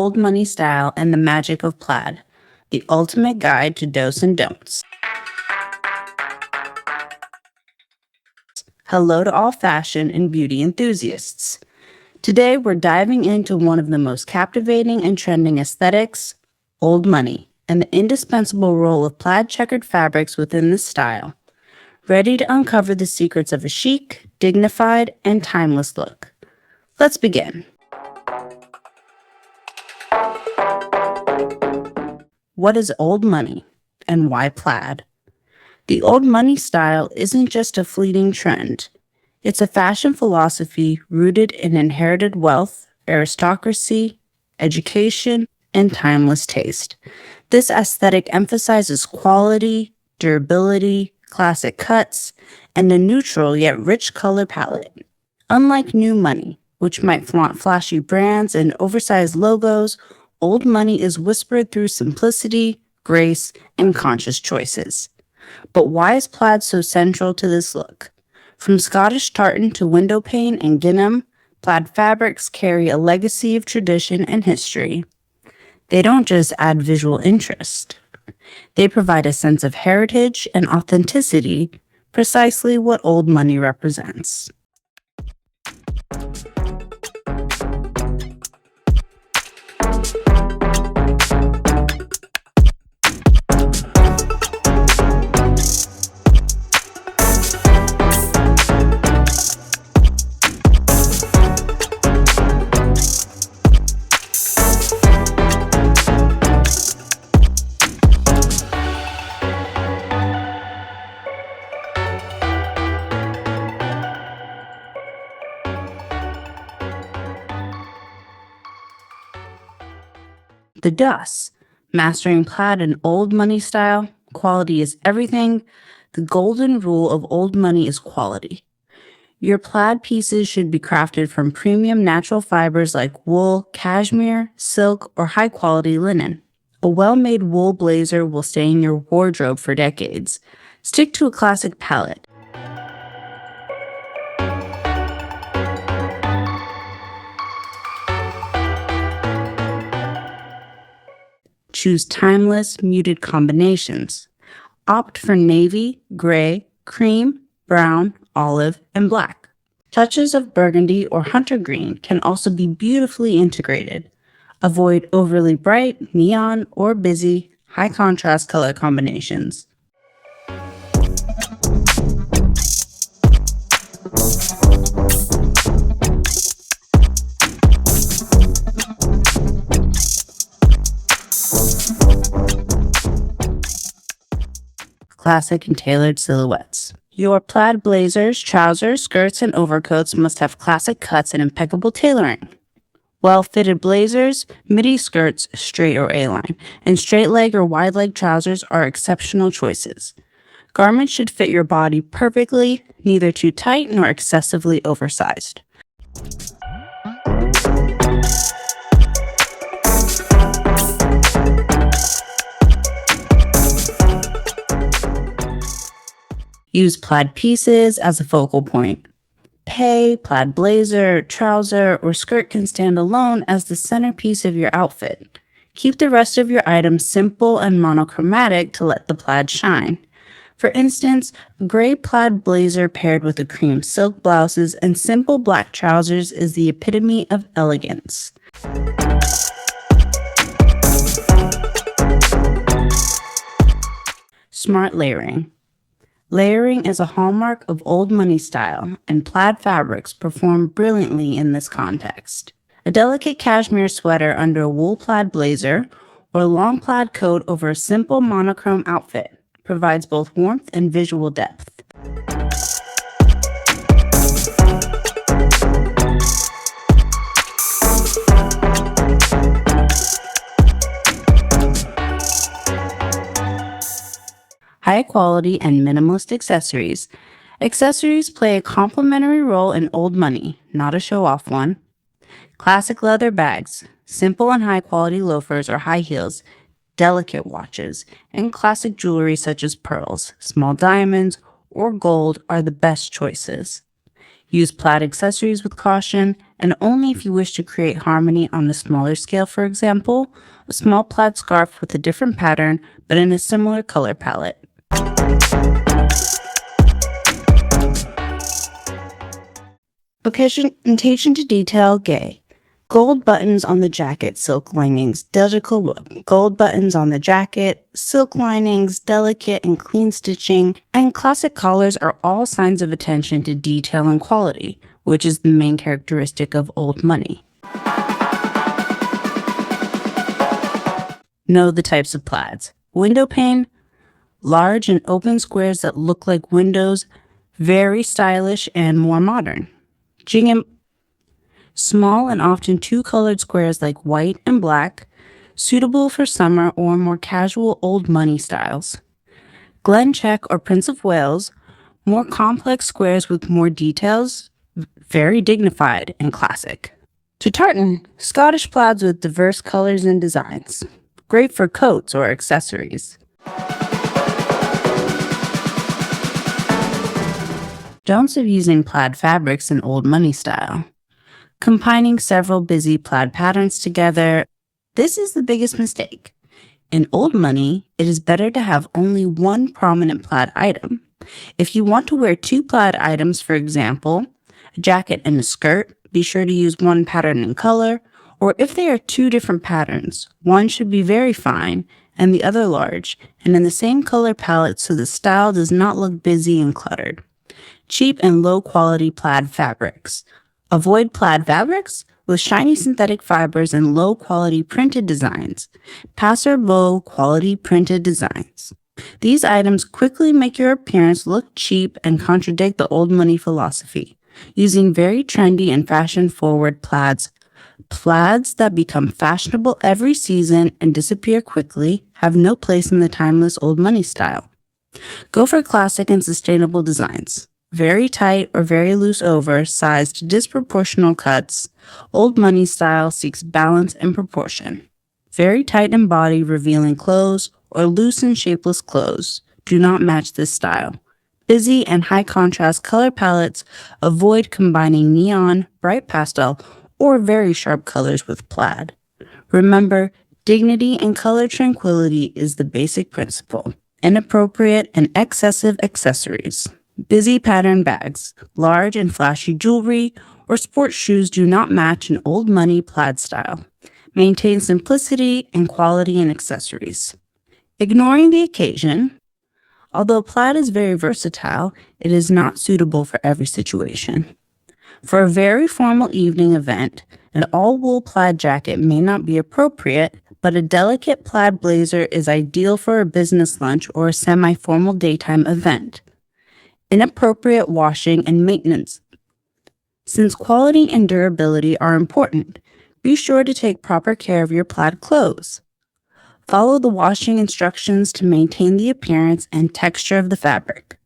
Old Money Style and the Magic of Plaid, the ultimate guide to dos and don'ts. Hello to all fashion and beauty enthusiasts. Today we're diving into one of the most captivating and trending aesthetics, old money, and the indispensable role of plaid checkered fabrics within this style. Ready to uncover the secrets of a chic, dignified, and timeless look. Let's begin. What is old money and why plaid? The old money style isn't just a fleeting trend. It's a fashion philosophy rooted in inherited wealth, aristocracy, education, and timeless taste. This aesthetic emphasizes quality, durability, classic cuts, and a neutral yet rich color palette. Unlike new money, which might flaunt flashy brands and oversized logos, old money is whispered through simplicity, grace, and conscious choices. But why is plaid so central to this look? From Scottish tartan to window pane and gingham, plaid fabrics carry a legacy of tradition and history. They don't just add visual interest. They provide a sense of heritage and authenticity, precisely what old money represents. The DOS, mastering plaid and old money style. Quality is everything. The golden rule of old money is quality. Your plaid pieces should be crafted from premium natural fibers like wool, cashmere, silk, or high-quality linen. A well-made wool blazer will stay in your wardrobe for decades. Stick to a classic palette. Choose timeless, muted combinations. Opt for navy, gray, cream, brown, olive, and black. Touches of burgundy or hunter green can also be beautifully integrated. Avoid overly bright, neon, or busy, high-contrast color combinations. Classic and tailored silhouettes. Your plaid blazers, trousers, skirts, and overcoats must have classic cuts and impeccable tailoring. Well-fitted blazers, midi skirts, straight or A-line, and straight leg or wide leg trousers are exceptional choices. Garments should fit your body perfectly, neither too tight nor excessively oversized. Use plaid pieces as a focal point. Plaid blazer, trouser, or skirt can stand alone as the centerpiece of your outfit. Keep the rest of your items simple and monochromatic to let the plaid shine. For instance, a gray plaid blazer paired with a cream silk blouses and simple black trousers is the epitome of elegance. Smart layering. Layering is a hallmark of old money style, and plaid fabrics perform brilliantly in this context. A delicate cashmere sweater under a wool plaid blazer or a long plaid coat over a simple monochrome outfit provides both warmth and visual depth. High quality and minimalist accessories. Accessories play a complementary role in old money, not a show-off one. Classic leather bags, simple and high quality loafers or high heels, delicate watches, and classic jewelry such as pearls, small diamonds, or gold are the best choices. Use plaid accessories with caution and only if you wish to create harmony on a smaller scale. For example, a small plaid scarf with a different pattern but in a similar color palette. Attention to detail, gay. Gold buttons on the jacket, silk linings, delicate look. Gold buttons on the jacket, silk linings, delicate and clean stitching, and classic collars are all signs of attention to detail and quality, which is the main characteristic of old money. Know the types of plaids. Window pane, large and open squares that look like windows, very stylish and more modern. Gingham, small and often two-colored squares like white and black, suitable for summer or more casual old money styles. Glen check or Prince of Wales, more complex squares with more details, very dignified and classic. To tartan, Scottish plaids with diverse colors and designs, great for coats or accessories. Don'ts of using plaid fabrics in old money style. Combining several busy plaid patterns together. This is the biggest mistake. In old money, it is better to have only one prominent plaid item. If you want to wear two plaid items, for example, a jacket and a skirt, be sure to use one pattern and color, or if they are two different patterns, one should be very fine and the other large, and in the same color palette so the style does not look busy and cluttered. Cheap and low-quality plaid fabrics. Avoid plaid fabrics with shiny synthetic fibers and low-quality printed designs. Pass or low-quality printed designs. These items quickly make your appearance look cheap and contradict the old money philosophy. Using very trendy and fashion-forward plaids that become fashionable every season and disappear quickly have no place in the timeless old money style. Go for classic and sustainable designs. Very tight or very loose oversized disproportional cuts. Old money style seeks balance and proportion. Very tight in body revealing clothes or loose and shapeless clothes do not match this style. Busy and high contrast color palettes avoid combining neon, bright pastel, or very sharp colors with plaid. Remember, dignity and color tranquility is the basic principle. Inappropriate and excessive accessories. Busy pattern bags, large and flashy jewelry, or sports shoes do not match an old money plaid style. Maintain simplicity and quality in accessories. Ignoring the occasion. Although plaid is very versatile, it is not suitable for every situation. For a very formal evening event, an all-wool plaid jacket may not be appropriate, but a delicate plaid blazer is ideal for a business lunch or a semi-formal daytime event. Inappropriate washing and maintenance. Since quality and durability are important, be sure to take proper care of your plaid clothes. Follow the washing instructions to maintain the appearance and texture of the fabric.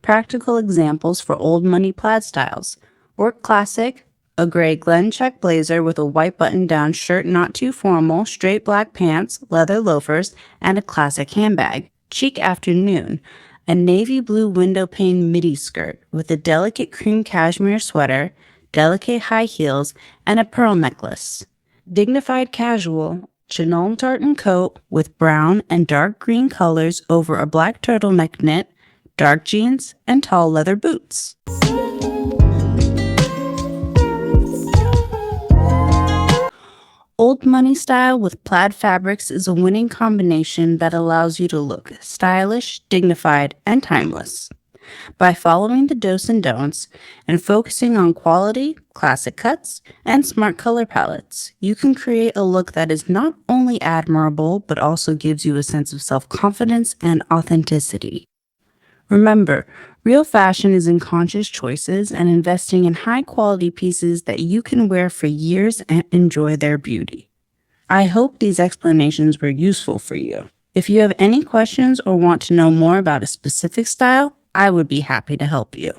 Practical examples for old money plaid styles. Work classic, a gray Glen check blazer with a white button-down shirt not too formal, straight black pants, leather loafers, and a classic handbag. Chic afternoon, a navy blue window pane midi skirt with a delicate cream cashmere sweater, delicate high heels, and a pearl necklace. Dignified casual, chenille tartan coat with brown and dark green colors over a black turtleneck knit, dark jeans, and tall leather boots. Old money style with plaid fabrics is a winning combination that allows you to look stylish, dignified, and timeless. By following the do's and don'ts and focusing on quality, classic cuts, and smart color palettes, you can create a look that is not only admirable but also gives you a sense of self-confidence and authenticity. Remember, real fashion is in conscious choices and investing in high-quality pieces that you can wear for years and enjoy their beauty. I hope these explanations were useful for you. If you have any questions or want to know more about a specific style, I would be happy to help you.